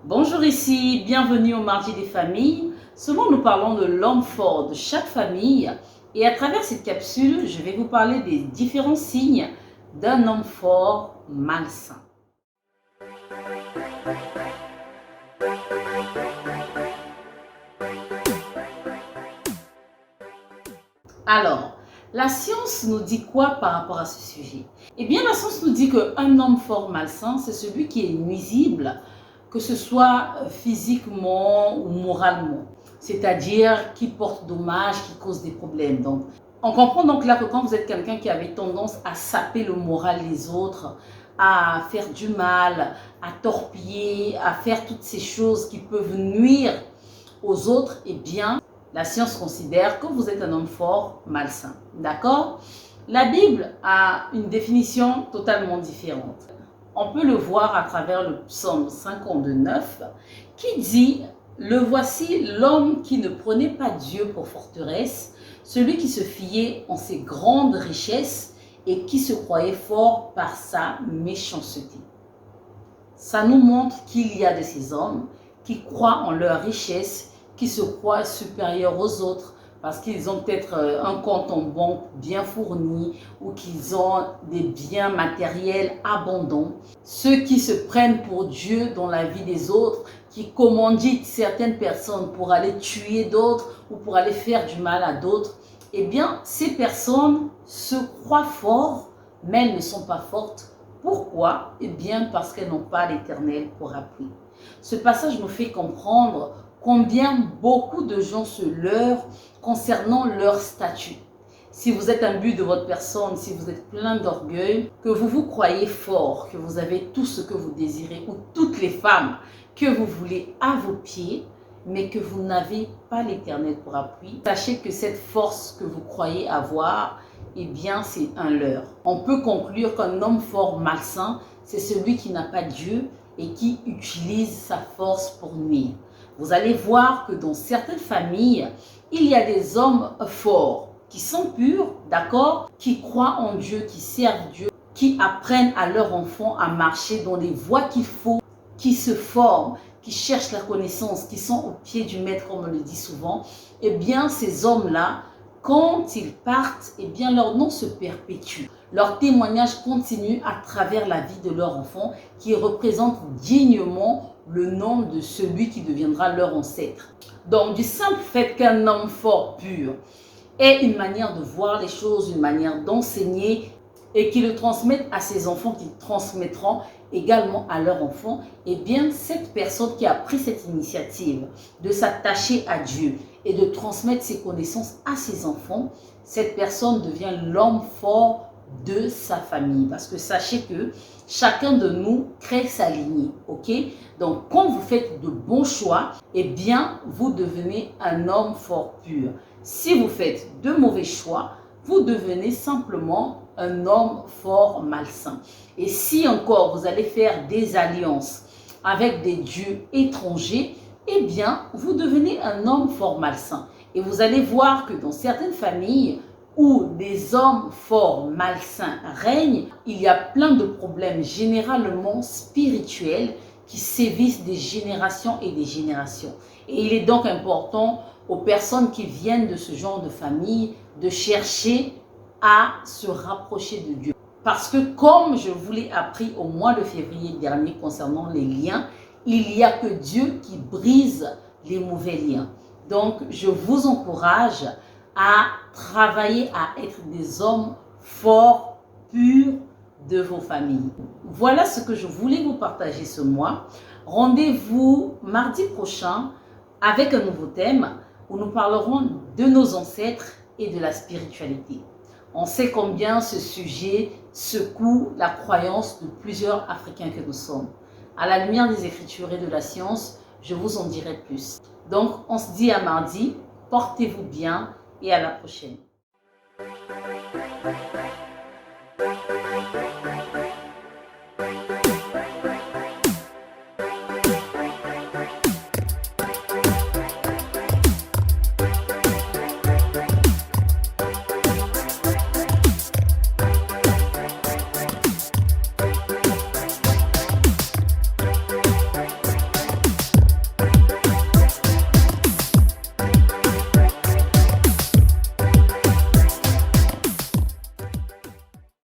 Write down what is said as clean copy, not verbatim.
Bonjour ici, bienvenue au Mardi des familles. Souvent nous parlons de l'homme fort de chaque famille et à travers cette capsule, je vais vous parler des différents signes d'un homme fort malsain. Alors, la science nous dit quoi par rapport à ce sujet? Eh bien, la science nous dit qu'un homme fort malsain, c'est celui qui est nuisible, que ce soit physiquement ou moralement. C'est-à-dire qui porte dommage, qui cause des problèmes. Donc, on comprend donc là que quand vous êtes quelqu'un qui avait tendance à saper le moral des autres, à faire du mal, à torpiller, à faire toutes ces choses qui peuvent nuire aux autres, eh bien, la science considère que vous êtes un homme fort malsain. D'accord? La Bible a une définition totalement différente. On peut le voir à travers le psaume 59 qui dit « Le voici l'homme qui ne prenait pas Dieu pour forteresse, celui qui se fiait en ses grandes richesses et qui se croyait fort par sa méchanceté. » Ça nous montre qu'il y a de ces hommes qui croient en leur richesse, qui se croient supérieurs aux autres parce qu'ils ont peut-être un compte en banque bien fourni ou qu'ils ont des biens matériels abondants. Ceux qui se prennent pour Dieu dans la vie des autres, qui commanditent certaines personnes pour aller tuer d'autres ou pour aller faire du mal à d'autres, eh bien, ces personnes se croient fortes, mais elles ne sont pas fortes. Pourquoi? Eh bien, parce qu'elles n'ont pas l'Éternel pour appui. Ce passage nous fait comprendre combien beaucoup de gens se leurrent concernant leur statut. Si vous êtes imbu de votre personne, si vous êtes plein d'orgueil, que vous vous croyez fort, que vous avez tout ce que vous désirez, ou toutes les femmes que vous voulez à vos pieds, mais que vous n'avez pas l'Éternel pour appui, sachez que cette force que vous croyez avoir, eh bien, c'est un leurre. On peut conclure qu'un homme fort malsain, c'est celui qui n'a pas Dieu et qui utilise sa force pour nuire. Vous allez voir que dans certaines familles, il y a des hommes forts qui sont purs, d'accord, qui croient en Dieu, qui servent Dieu, qui apprennent à leurs enfants à marcher dans les voies qu'il faut, qui se forment, qui cherchent la connaissance, qui sont au pied du maître, comme on le dit souvent. Eh bien, ces hommes-là, quand ils partent, eh bien, leur nom se perpétue. Leur témoignage continue à travers la vie de leur enfant qui représente dignement le nom de celui qui deviendra leur ancêtre. Donc, du simple fait qu'un homme fort, pur, ait une manière de voir les choses, une manière d'enseigner et qui le transmette à ses enfants, qui transmettront également à leurs enfants, eh bien, cette personne qui a pris cette initiative de s'attacher à Dieu et de transmettre ses connaissances à ses enfants, cette personne devient l'homme fort de sa famille. Parce que sachez que chacun de nous crée sa lignée, ok? Donc, quand vous faites de bons choix, eh bien, vous devenez un homme fort pur. Si vous faites de mauvais choix, vous devenez simplement un homme fort malsain. Et si encore vous allez faire des alliances avec des dieux étrangers, eh bien, vous devenez un homme fort malsain. Et vous allez voir que dans certaines familles où des hommes forts malsains règnent, il y a plein de problèmes généralement spirituels qui sévissent des générations et des générations. Et il est donc important aux personnes qui viennent de ce genre de famille de chercher à se rapprocher de Dieu. Parce que comme je vous l'ai appris au mois de février dernier concernant les liens, il n'y a que Dieu qui brise les mauvais liens. Donc, je vous encourage à travailler à être des hommes forts, purs de vos familles. Voilà ce que je voulais vous partager ce mois. Rendez-vous mardi prochain avec un nouveau thème où nous parlerons de nos ancêtres et de la spiritualité. On sait combien ce sujet secoue la croyance de plusieurs Africains que nous sommes. À la lumière des Écritures et de la science, je vous en dirai plus. Donc, on se dit à mardi. Portez-vous bien et à la prochaine.